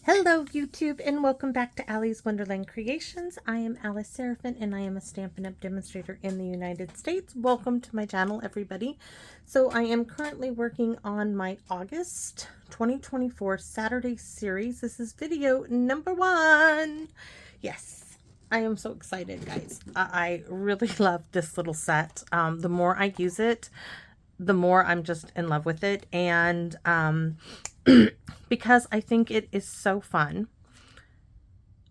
Hello YouTube and welcome back to Allie's Wonderland Creations. I am Alice Seraphin and I am a Stampin' Up! Demonstrator in the United States. Welcome to my channel, everybody. So I am currently working on my August 2024 Saturday series. This is video number 1. Yes, I am so excited, guys. I really love this little set. The more I use it, the more I'm just in love with it. And because I think it is so fun.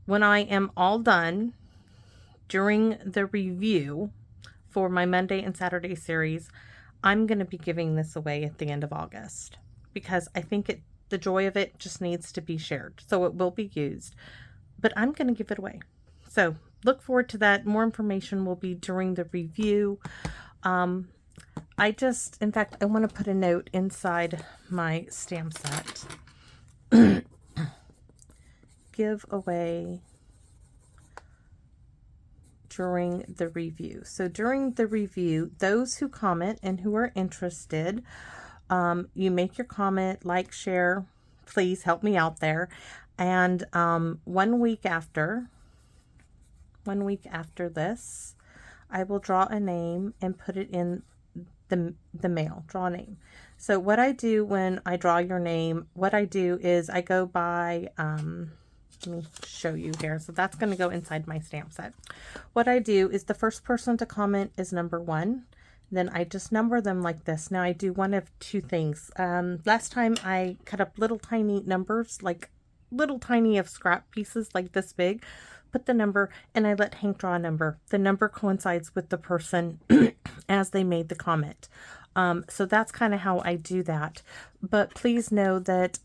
When I am all done during the review for my Monday and Saturday series, I'm going to be giving this away at the end of August because I think the joy of it just needs to be shared. So it will be used, but I'm going to give it away. So look forward to that. More information will be during the review. In fact, I want to put a note inside my stamp set. Give away during the review. So during the review, those who comment and who are interested, you make your comment, like, share, please help me out there. And 1 week after this, I will draw a name and put it in the mail. Draw a name. So what I do when I draw your name, what I do is I go by, let me show you here. So that's going to go inside my stamp set. What I do is the first person to comment is number 1. Then I just number them like this. Now I do one of two things. Last time I cut up little tiny numbers, like little tiny of scrap pieces like this big, put the number, and I let Hank draw a number. The number coincides with the person as they made the comment. So that's kind of how I do that. But please know that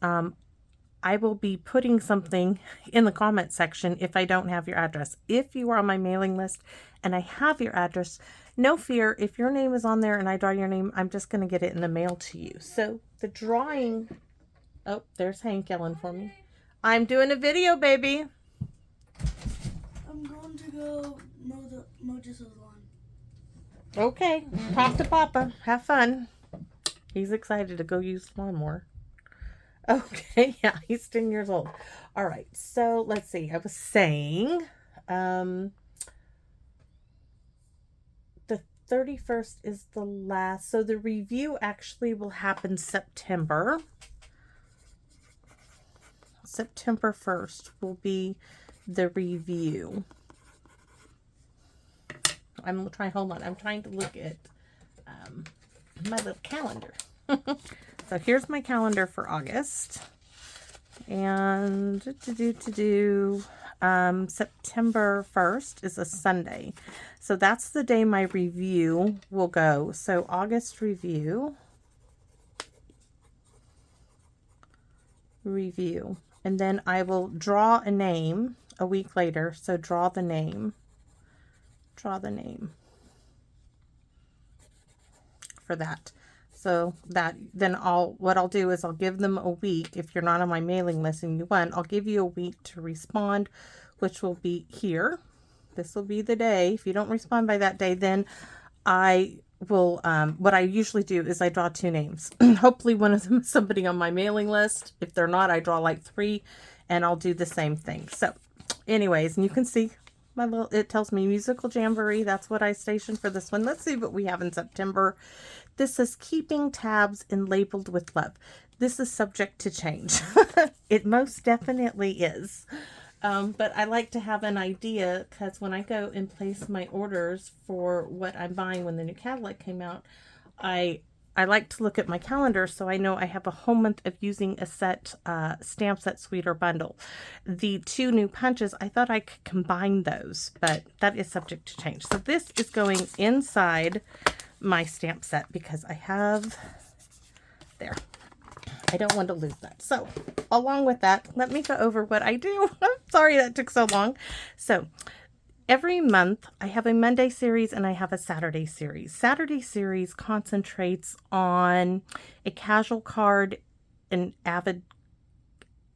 I will be putting something in the comment section if I don't have your address. If you are on my mailing list and I have your address, no fear. If your name is on there and I draw your name, I'm just going to get it in the mail to you. So the drawing, oh, there's Hank yelling for me. I'm doing a video, baby. I'm going to go mow Gisselle's lawn. Okay, talk to Papa. Have fun. He's excited to go use the lawnmower. Okay, yeah, he's 10 years old. All right, so let's see. I was saying the 31st is the last. So the review actually will happen September. September 1st will be the review. Hold on. I'm trying to look at my little calendar. So here's my calendar for August. And September 1st is a Sunday. So that's the day my review will go. So August review. And then I will draw a name a week later. So draw the name for that. So that then what I'll do is I'll give them a week. If you're not on my mailing list and you want, I'll give you a week to respond, which will be here. This will be the day. If you don't respond by that day, then I will, what I usually do is I draw 2 names. Hopefully one of them is somebody on my mailing list. If they're not, I draw like 3 and I'll do the same thing. So anyways, and you can see it tells me musical jamboree. That's what I stationed for this one. Let's see what we have in September. This is keeping tabs and labeled with love. This is subject to change. It most definitely is. But I like to have an idea because when I go and place my orders for what I'm buying when the new catalog came out, I like to look at my calendar so I know I have a whole month of using a set stamp set suite or bundle. The 2 new punches, I thought I could combine those, but that is subject to change. So this is going inside my stamp set because I have there. I don't want to lose that. So along with that, let me go over what I do. I'm sorry that took so long. So every month I have a Monday series and I have a Saturday series. Saturday series concentrates on a casual card, an avid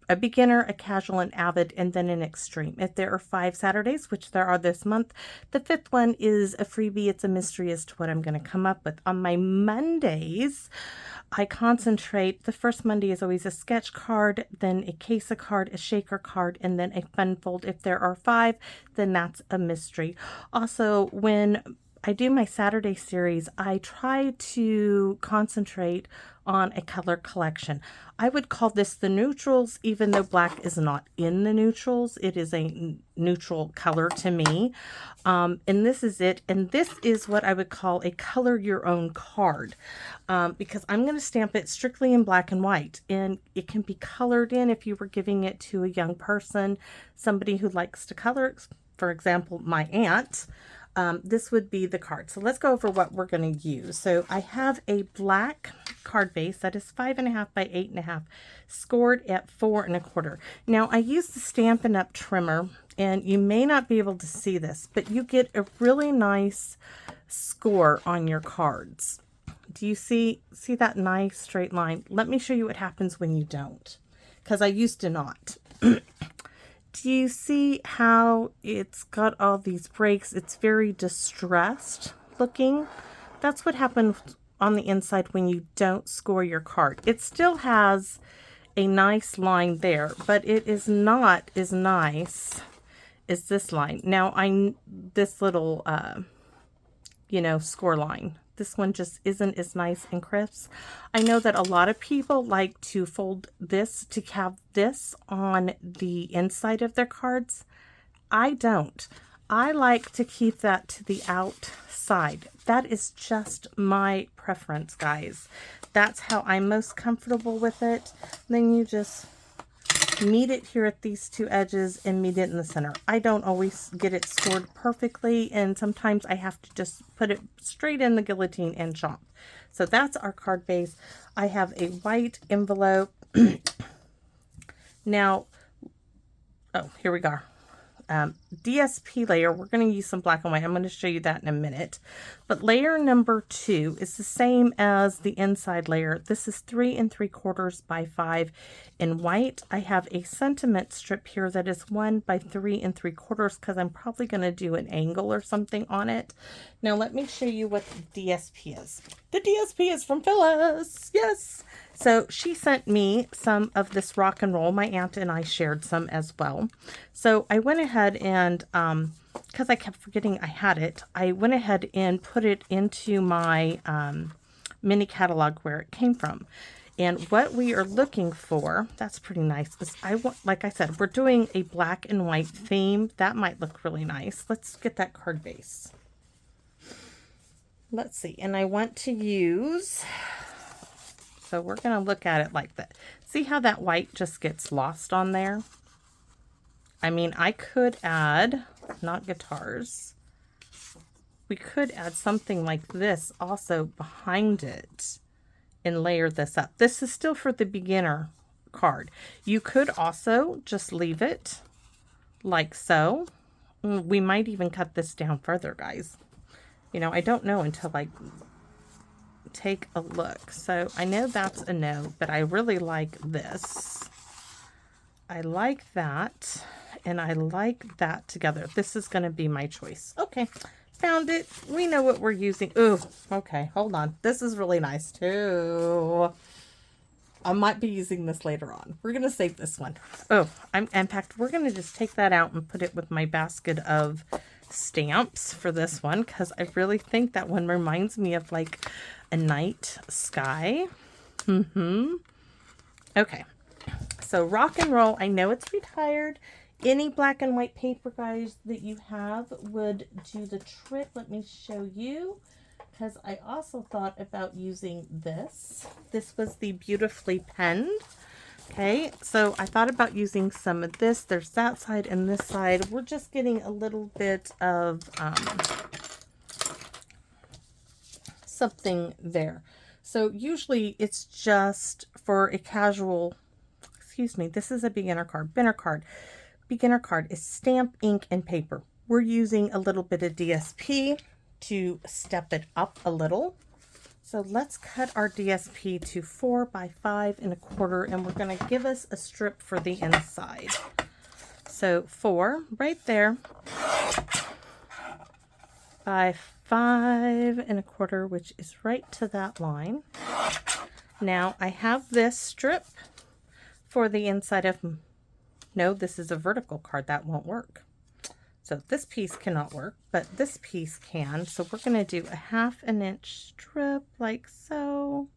a beginner, a casual, an avid, and then an extreme. If there are 5 Saturdays, which there are this month, the 5th one is a freebie. It's a mystery as to what I'm going to come up with. On my Mondays, I concentrate. The first Monday is always a sketch card, then a case of card, a shaker card, and then a fun fold. If there are 5, then that's a mystery. Also, when I do my Saturday series, I try to concentrate on a color collection. I would call this the neutrals, even though black is not in the neutrals. It is a neutral color to me. And this is it. And this is what I would call a color your own card, because I'm going to stamp it strictly in black and white. And it can be colored in if you were giving it to a young person, somebody who likes to color, for example, my aunt. This would be the card. So let's go over what we're going to use. So I have a black card base that is 5.5 by 8.5, scored at 4 1/4. Now I use the Stampin' Up trimmer, and you may not be able to see this, but you get a really nice score on your cards. Do you see that nice straight line? Let me show you what happens when you don't, because I used to not. Do you see how it's got all these breaks? It's very distressed looking. That's what happens on the inside when you don't score your card. It still has a nice line there, but it is not as nice as this line. Now, this little, score line. This one just isn't as nice and crisp. I know that a lot of people like to fold this to have this on the inside of their cards. I don't. I like to keep that to the outside. That is just my preference, guys. That's how I'm most comfortable with it. Then you just meet it here at these 2 edges and meet it in the center. I don't always get it scored perfectly, and sometimes I have to just put it straight in the guillotine and chomp. So that's our card base. I have a white envelope. Now, here we go. DSP layer, we're going to use some black and white. I'm going to show you that in a minute. But layer number 2 is the same as the inside layer. This is 3 3/4 by 5 in white. I have a sentiment strip here that is 1 by 3 3/4 because I'm probably going to do an angle or something on it. Now let me show you what the DSP is. The DSP is from Phyllis. Yes. So she sent me some of this rock and roll. My aunt and I shared some as well. So I went ahead and, because I kept forgetting I had it, I went ahead and put it into my mini catalog where it came from. And what we are looking for, that's pretty nice, is like I said, we're doing a black and white theme. That might look really nice. Let's get that card base. Let's see. And I want to use... So we're going to look at it like that. See how that white just gets lost on there? I mean, I could add, not guitars, we could add something like this also behind it and layer this up. This is still for the beginner card. You could also just leave it like so. We might even cut this down further, guys. You know, I don't know until I take a look. So I know that's a no, but I really like this. I like that, and I like that together. This is going to be my choice. Okay, found it. We know what we're using. Ooh, okay, hold on. This is really nice too. I might be using this later on. We're going to save this one. Oh, in fact, we're going to just take that out and put it with my basket of stamps for this one, because I really think that one reminds me of like a night sky. Okay, so rock and roll. I know it's retired. Any black and white paper, guys, that you have would do the trick. Let me show you, because I also thought about using this. This was the Beautifully Penned. Okay, so I thought about using some of this. There's that side and this side. We're just getting a little bit of something there. So usually it's just for a casual, excuse me, this is a beginner card. Beginner card is stamp, ink, and paper. We're using a little bit of DSP to step it up a little. So let's cut our DSP to 4 by 5 1/4, and we're going to give us a strip for the inside. So 4 right there by 5 1/4, which is right to that line. Now I have this strip for the inside of, no, this is a vertical card, that won't work. So this piece cannot work, but this piece can. So we're going to do a 1/2 inch strip like so.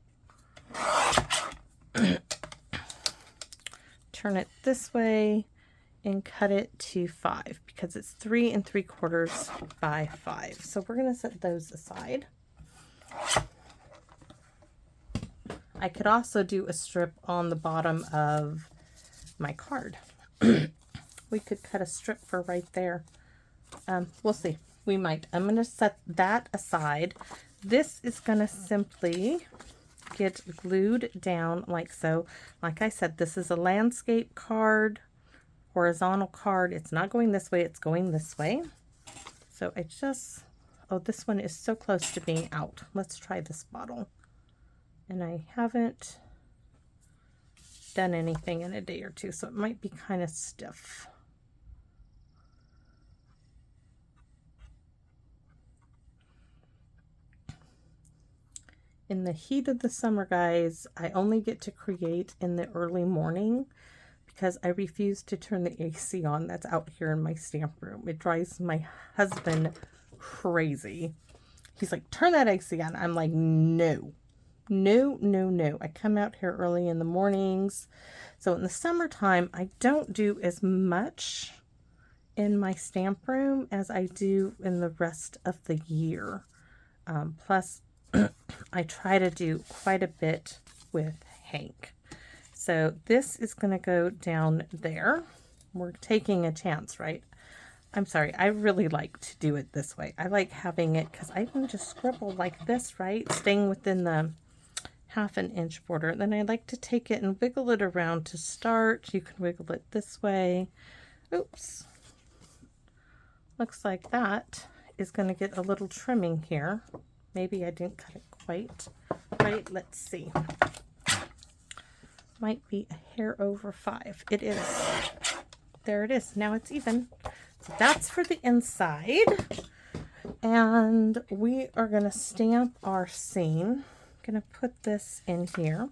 Turn it this way and cut it to 5 because it's 3 3/4 by 5. So we're going to set those aside. I could also do a strip on the bottom of my card. We could cut a strip for right there. We'll see. We might. I'm going to set that aside. This is going to simply get glued down like so. Like I said, this is a landscape card, horizontal card. It's not going this way, it's going this way. So I just, oh, this one is so close to being out. Let's try this bottle. And I haven't done anything in a day or two, so it might be kind of stiff. In the heat of the summer, guys, I only get to create in the early morning because I refuse to turn the AC on that's out here in my stamp room. It drives my husband crazy. He's like, turn that AC on. I'm like, no, no, no, no. I come out here early in the mornings. So in the summertime, I don't do as much in my stamp room as I do in the rest of the year. Plus, I try to do quite a bit with Hank. So this is going to go down there. We're taking a chance, right? I'm sorry. I really like to do it this way. I like having it because I can just scribble like this, right? Staying within the 1/2 inch border. Then I like to take it and wiggle it around to start. You can wiggle it this way. Oops. Looks like that is going to get a little trimming here. Maybe I didn't cut it quite right. Let's see. Might be a hair over 5. It is. There it is. Now it's even. So that's for the inside. And we are going to stamp our scene. I'm going to put this in here.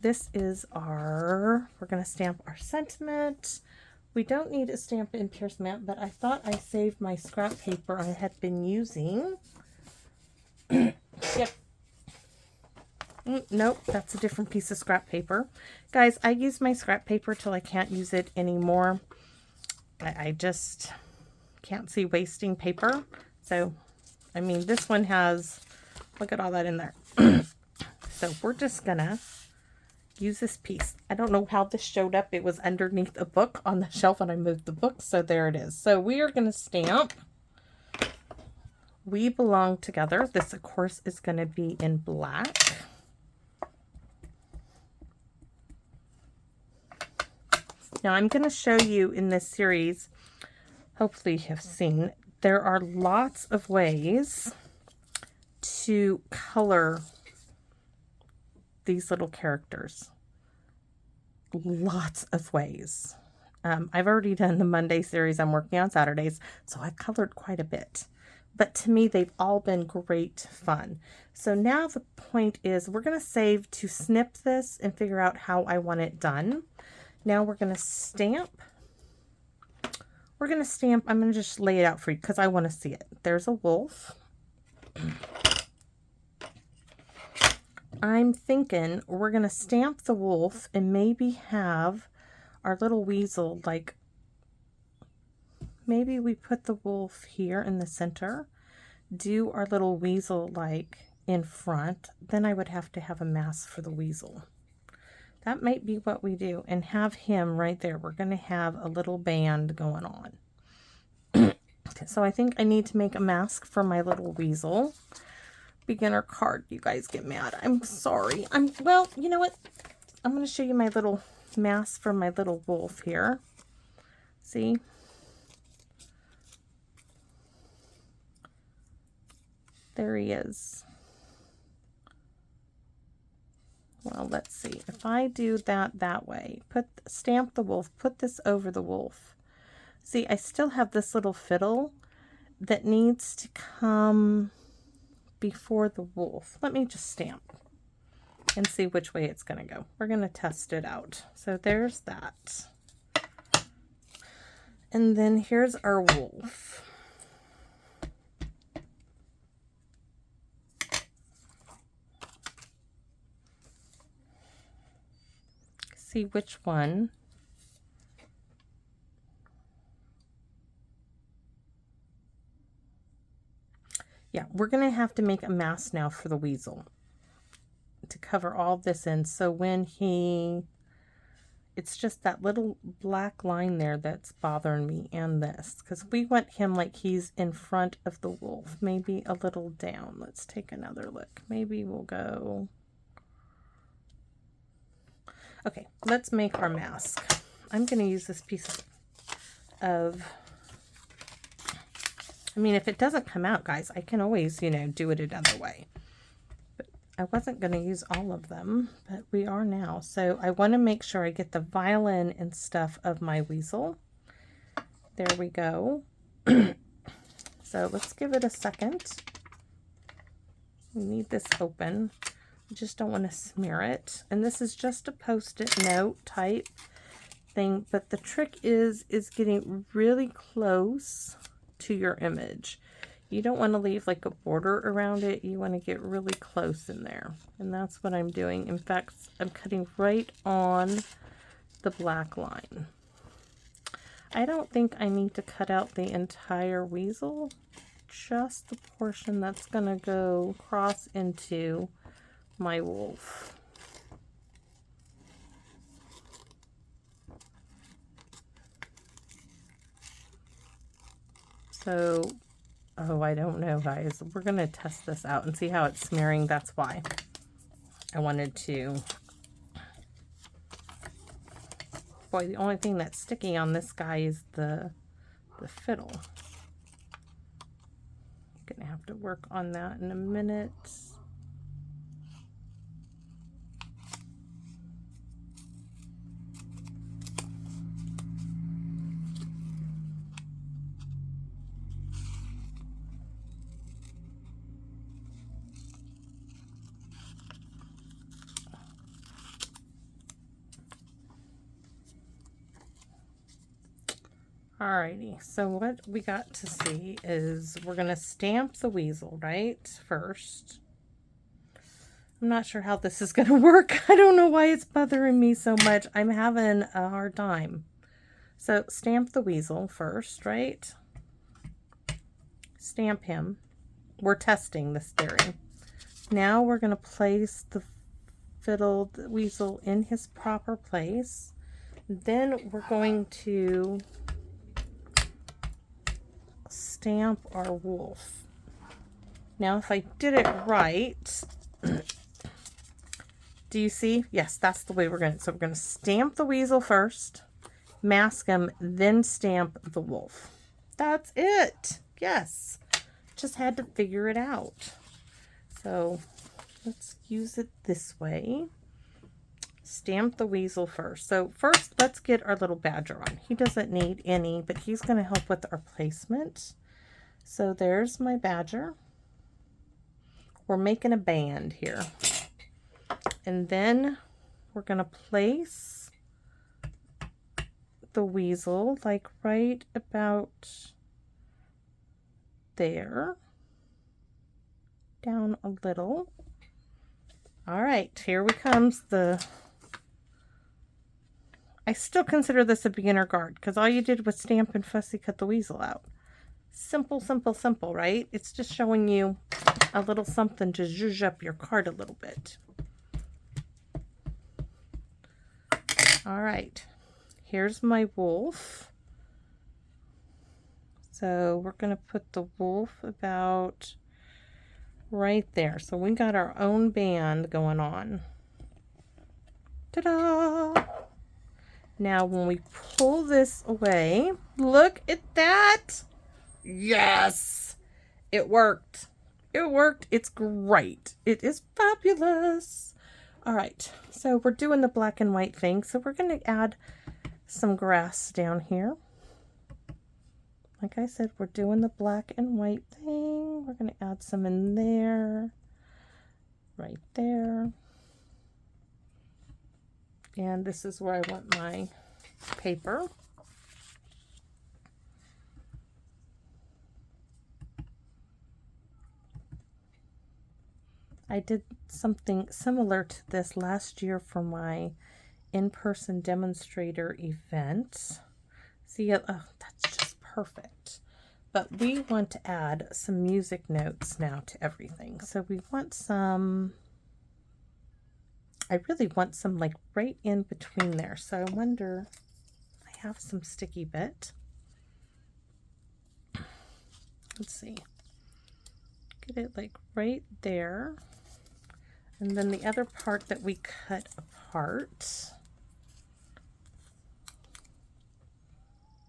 This is our, we're going to stamp our sentiment. We don't need a stamp in piercement, but I thought I saved my scrap paper I had been using. Yep. Nope, that's a different piece of scrap paper. Guys, I use my scrap paper till I can't use it anymore. I just can't see wasting paper. So, I mean, this one has, look at all that in there. So we're just gonna use this piece. I don't know how this showed up. It was underneath a book on the shelf and I moved the book. So there it is. So we are gonna stamp We Belong Together. This, of course, is going to be in black. Now, I'm going to show you in this series, hopefully you have seen, there are lots of ways to color these little characters. Lots of ways. I've already done the Monday series. I'm working on Saturdays, so I've colored quite a bit. But to me, they've all been great fun. So now the point is we're going to save to snip this and figure out how I want it done. Now we're going to stamp. We're going to stamp. I'm going to just lay it out for you because I want to see it. There's a wolf. I'm thinking we're going to stamp the wolf and maybe have our little weasel, like, maybe we put the wolf here in the center, do our little weasel like in front, then I would have to have a mask for the weasel. That might be what we do, and have him right there. We're going to have a little band going on. So I think I need to make a mask for my little weasel. Beginner card, you guys get mad. I'm sorry. Well, you know what? I'm going to show you my little mask for my little wolf here. See? There he is. Well, let's see. If I do that way, stamp the wolf, put this over the wolf. See, I still have this little fiddle that needs to come before the wolf. Let me just stamp and see which way it's going to go. We're going to test it out. So there's that. And then here's our wolf. See which one. Yeah, we're going to have to make a mask now for the weasel to cover all this in. So when it's just that little black line there that's bothering me, and this, because we want him like he's in front of the wolf, maybe a little down. Let's take another look. Maybe we'll go. Okay, let's make our mask. I'm going to use this piece of, I mean, if it doesn't come out, guys, I can always, you know, do it another way. But I wasn't going to use all of them, but we are now. So I want to make sure I get the violin and stuff of my weasel. There we go. So let's give it a second. We need this open. I just don't want to smear it. And this is just a post-it note type thing, but the trick is getting really close to your image. You don't want to leave like a border around it. You want to get really close in there. And that's what I'm doing. In fact, I'm cutting right on the black line. I don't think I need to cut out the entire weasel, just the portion that's going to go cross into my wolf. So, oh, I don't know, guys. We're going to test this out and see how it's smearing. That's why I wanted to. Boy, the only thing that's sticky on this guy is the fiddle. I'm going to have to work on that in a minute. Alrighty, so what we got to see is we're going to stamp the weasel, right, first. I'm not sure how this is going to work. I don't know why it's bothering me so much. I'm having a hard time. So stamp the weasel first, right? Stamp him. We're testing this theory. Now we're going to place the fiddle, the weasel, in his proper place. Then we're going to stamp our wolf. Now if I did it right, do you see? Yes, that's the way we're going to. So we're going to stamp the weasel first, mask him, then stamp the wolf. That's it. Yes. Just had to figure it out. So let's use it this way. Stamp the weasel first. So first, let's get our little badger on. He doesn't need any, but he's going to help with our placement. So there's my badger. We're making a band here. And then we're going to place the weasel like right about there. Down a little. All right, here we comes the... I still consider this a beginner card because all you did was stamp and fussy cut the weasel out. Simple, simple, simple, right? It's just showing you a little something to zhuzh up your card a little bit. All right, here's my wolf. So we're going to put the wolf about right there. So we got our own band going on. Ta-da! Now when we pull this away, look at that. Yes, it worked. It worked. It's great. It is fabulous. All right, so we're doing the black and white thing. So we're going to add some grass down here. Like I said, we're doing the black and white thing. We're going to add some in there, right there. And this is where I want my paper. I did something similar to this last year for my in-person demonstrator event. See, oh, that's just perfect. But we want to add some music notes now to everything. So we want some, I really want some like right in between there. So I wonder, I have some sticky bit. Let's see. Get it like right there. And then the other part that we cut apart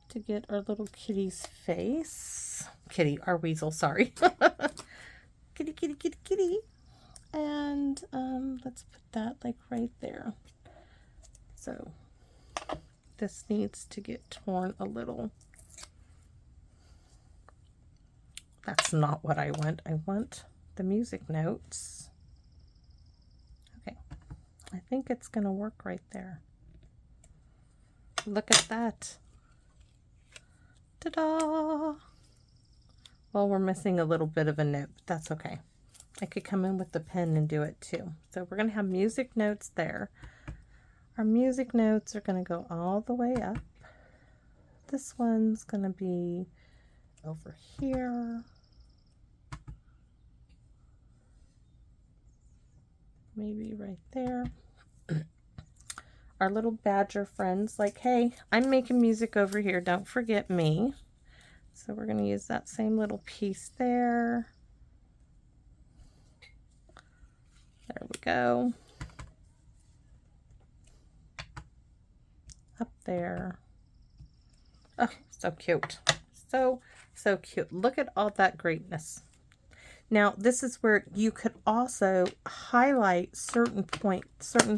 to get our little kitty's face. Kitty, our weasel, sorry. Kitty, kitty, kitty, kitty. And let's put that like right there. So this needs to get torn a little. That's not what I want. I want the music notes. Okay, I think it's going to work right there. Look at that. Ta-da! Well, we're missing a little bit of a note, but that's okay. I could come in with the pen and do it too. So we're going to have music notes there. Our music notes are going to go all the way up. This one's going to be over here. Maybe right there. Our little badger friends like, hey, I'm making music over here. Don't forget me. So we're going to use that same little piece there. There we go. Up there. Oh, so cute. So cute. Look at all that greatness. Now, this is where you could also highlight certain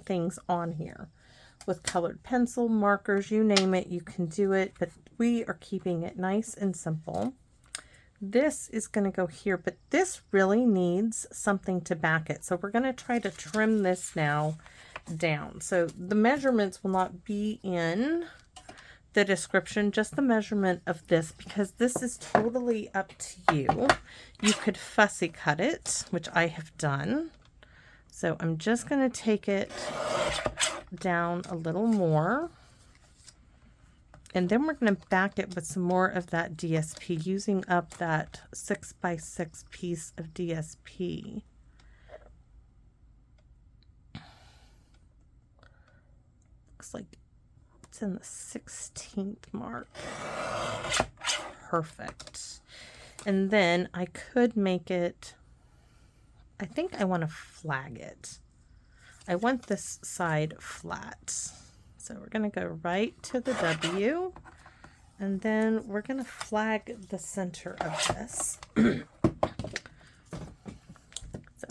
things on here with colored pencil, markers, you name it, you can do it, but we are keeping it nice and simple. This is going to go here, but this really needs something to back it. So we're going to try to trim this now down. So the measurements will not be in the description, just the measurement of this, because this is totally up to you. You could fussy cut it, which I have done. So I'm just going to take it down a little more. And then we're going to back it with some more of that DSP, using up that 6x6 piece of DSP. Looks like it's in the 16th mark. Perfect. And then I could make it, I think I want to flag it. I want this side flat. So we're going to go right to the W, and then we're going to flag the center of this. So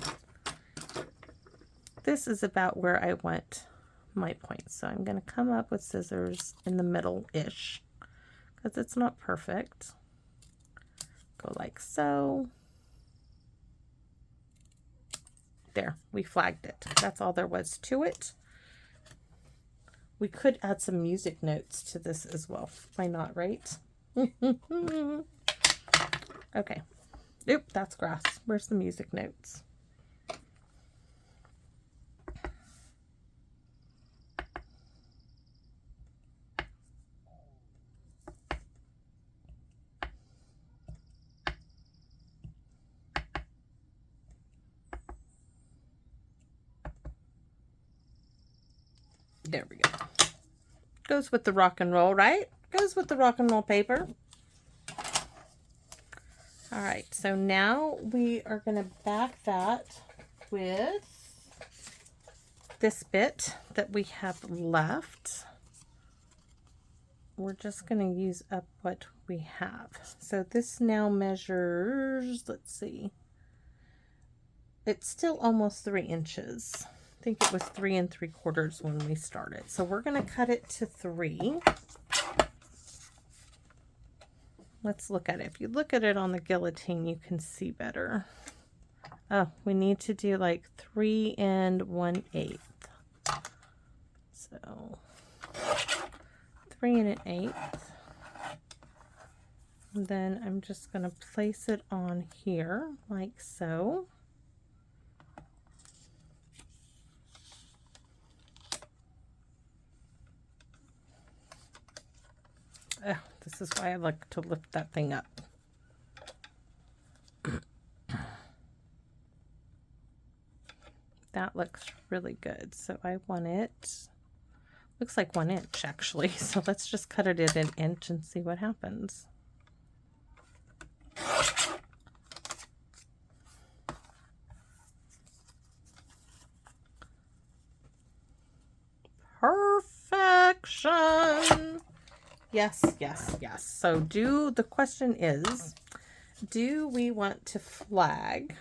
this is about where I want my point. So I'm going to come up with scissors in the middle-ish, because it's not perfect. Go like so. There, we flagged it. That's all there was to it. We could add some music notes to this as well. Why not, right? Okay. Oop, that's grass. Where's the music notes? There we go. Goes with the rock and roll, right? Goes with the rock and roll paper. All right, so now we are going to back that with this bit that we have left. We're just going to use up what we have. So this now measures, let's see, it's still almost 3 inches. think it was 3 3/4 when we started. So we're going to cut it to 3. Let's look at it. If you look at it on the guillotine, you can see better. Oh, we need to do like 3 1/8. So 3 1/8. And then I'm just going to place it on here like so. Oh, this is why I like to lift that thing up. That looks really good. So I want it, looks like 1 inch actually. So let's just cut it at 1 inch and see what happens. Perfection. Yes, yes, yes. So the question is, do we want to flag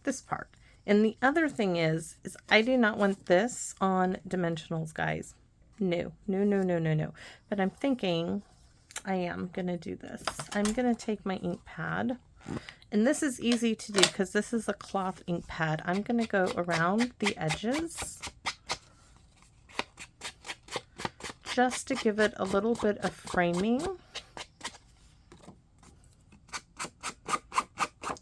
this part? And the other thing is I do not want this on dimensionals, guys. No, no, no, no, no, no. But I'm thinking I am going to do this. I'm going to take my ink pad. And this is easy to do because this is a cloth ink pad. I'm going to go around the edges just to give it a little bit of framing.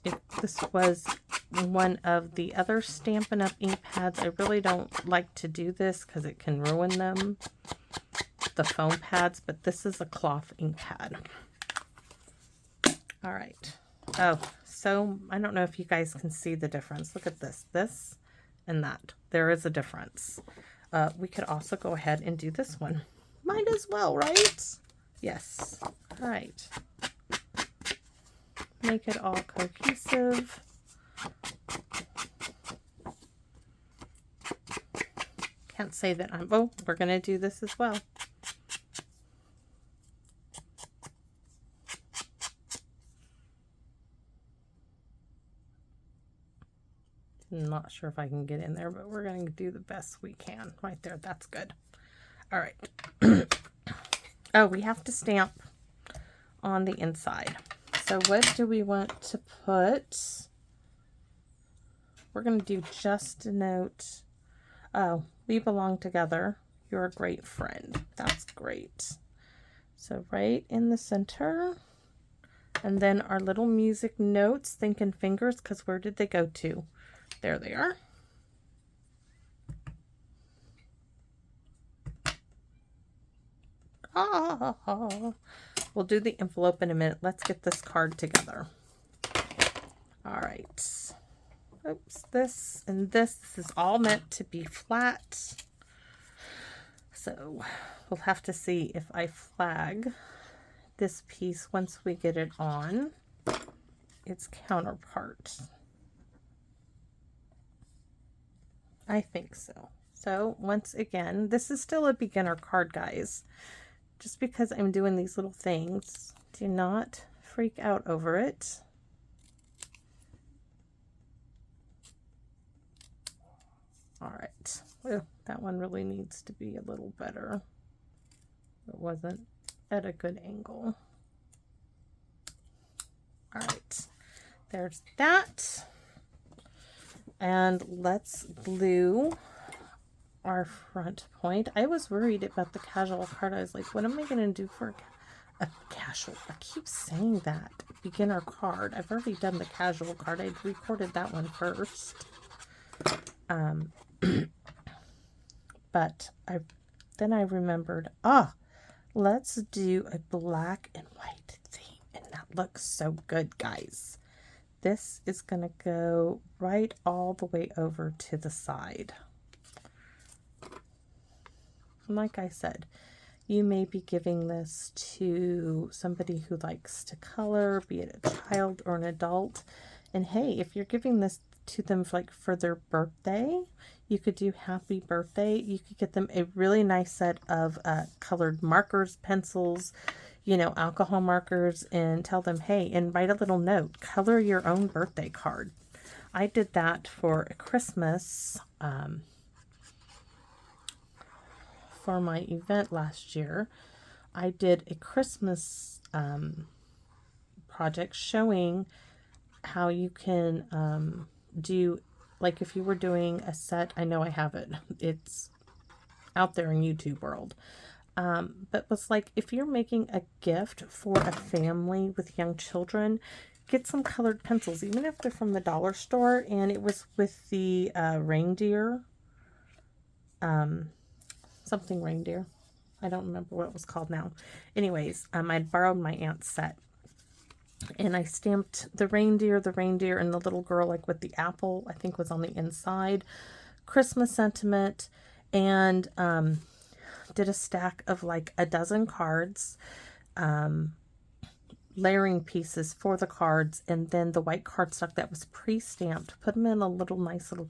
If this was one of the other Stampin' Up! Ink pads, I really don't like to do this because it can ruin them, the foam pads, but this is a cloth ink pad. All right. Oh, so I don't know if you guys can see the difference. Look at this and that. There is a difference. We could also go ahead and do this one. Might as well, right? Yes. All right. Make it all cohesive. Can't say that oh, we're going to do this as well. I'm not sure if I can get in there, but we're going to do the best we can. Right there. That's good. All right. Oh, we have to stamp on the inside. So what do we want to put? We're going to do just a note. Oh, we belong together. You're a great friend. That's great. So right in the center. And then our little music notes, thinking fingers, because where did they go to? There they are. We'll do the envelope in a minute. Let's get this card together. All right. Oops, this and this is all meant to be flat. So we'll have to see if I flag this piece once we get it on its counterpart. I think so. So once again, this is still a beginner card, guys. Just because I'm doing these little things, do not freak out over it. All right. Well, that one really needs to be a little better. It wasn't at a good angle. All right. There's that. And let's glue our front point. I was worried about the casual card. I was like, what am I going to do for a casual? I keep saying that. Beginner card. I've already done the casual card. I recorded that one first. But then I remembered, let's do a black and white theme. And that looks so good, guys. This is going to go right all the way over to the side. Like I said, you may be giving this to somebody who likes to color, be it a child or an adult. And hey, if you're giving this to them for their birthday, you could do happy birthday. You could get them a really nice set of colored markers, pencils, alcohol markers, and tell them, hey, and write a little note, color your own birthday card. I did that for a Christmas, for my event last year. I did a Christmas project showing how you can do, like if you were doing a set, I know I have it, it's out there in YouTube world. But was like, if you're making a gift for a family with young children, get some colored pencils, even if they're from the dollar store. And it was with the reindeer, something reindeer. I don't remember what it was called now. Anyways, I'd borrowed my aunt's set. And I stamped the reindeer, and the little girl, like with the apple, I think was on the inside. Christmas sentiment. And did a stack of like a dozen cards, layering pieces for the cards, and then the white cardstock that was pre-stamped, put them in a little nice little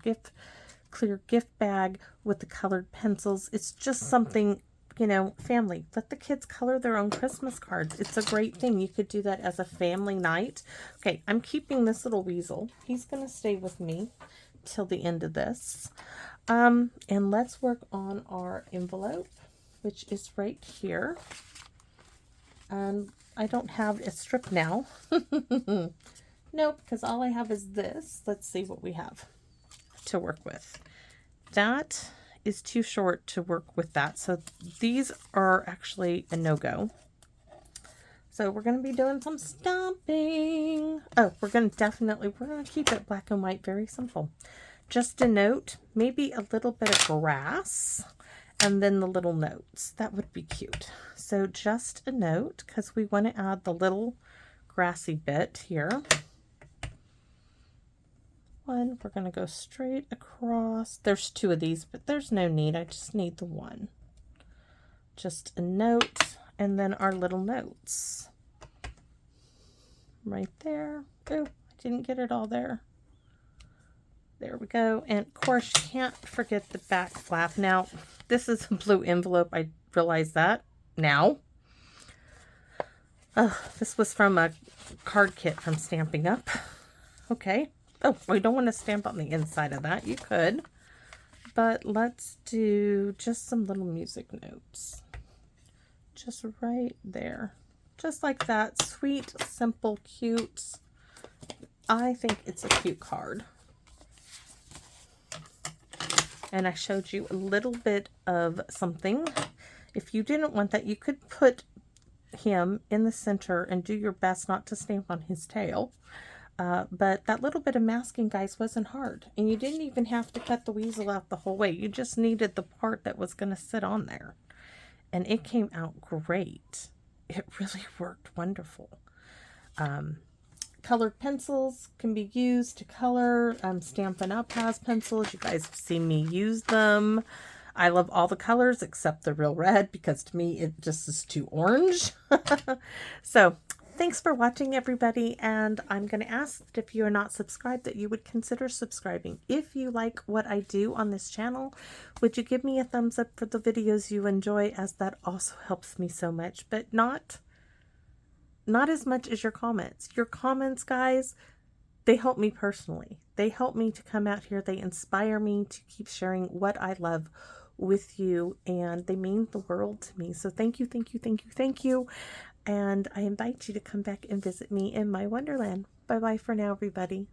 clear gift bag with the colored pencils. It's just something, you know, family. Let the kids color their own Christmas cards. It's a great thing. You could do that as a family night. Okay, I'm keeping this little weasel. He's going to stay with me till the end of this. And let's work on our envelope, which is right here. I don't have a strip now. Nope, because all I have is this. Let's see what we have to work with. That is too short to work with that. So these are actually a no-go. So we're going to be doing some stamping. Oh, we're going to keep it black and white, very simple. Just a note, maybe a little bit of grass, and then the little notes. That would be cute. So just a note, because we want to add the little grassy bit here. One, we're going to go straight across. There's two of these, but there's no need. I just need the one. Just a note, and then our little notes. Right there. Oh, I didn't get it all there. There we go. And of course, you can't forget the back flap. Now, this is a blue envelope. I realize that now. This was from a card kit from Stampin' Up. Okay. Oh, we don't want to stamp on the inside of that. You could. But let's do just some little music notes. Just right there. Just like that. Sweet, simple, cute. I think it's a cute card. And I showed you a little bit of something. If you didn't want that, you could put him in the center and do your best not to stamp on his tail. But that little bit of masking, guys, wasn't hard. And you didn't even have to cut the weasel out the whole way. You just needed the part that was going to sit on there. And it came out great. It really worked wonderful. Colored pencils can be used to color. Stampin' Up has pencils. You guys have seen me use them. I love all the colors except the real red, because to me it just is too orange. So thanks for watching, everybody, and I'm going to ask that if you are not subscribed, that you would consider subscribing. If you like what I do on this channel, would you give me a thumbs up for the videos you enjoy, as that also helps me so much, but not as much as your comments. Your comments, guys, they help me personally. They help me to come out here. They inspire me to keep sharing what I love with you, and they mean the world to me. So thank you, thank you, thank you, thank you. And I invite you to come back and visit me in my wonderland. Bye-bye for now, everybody.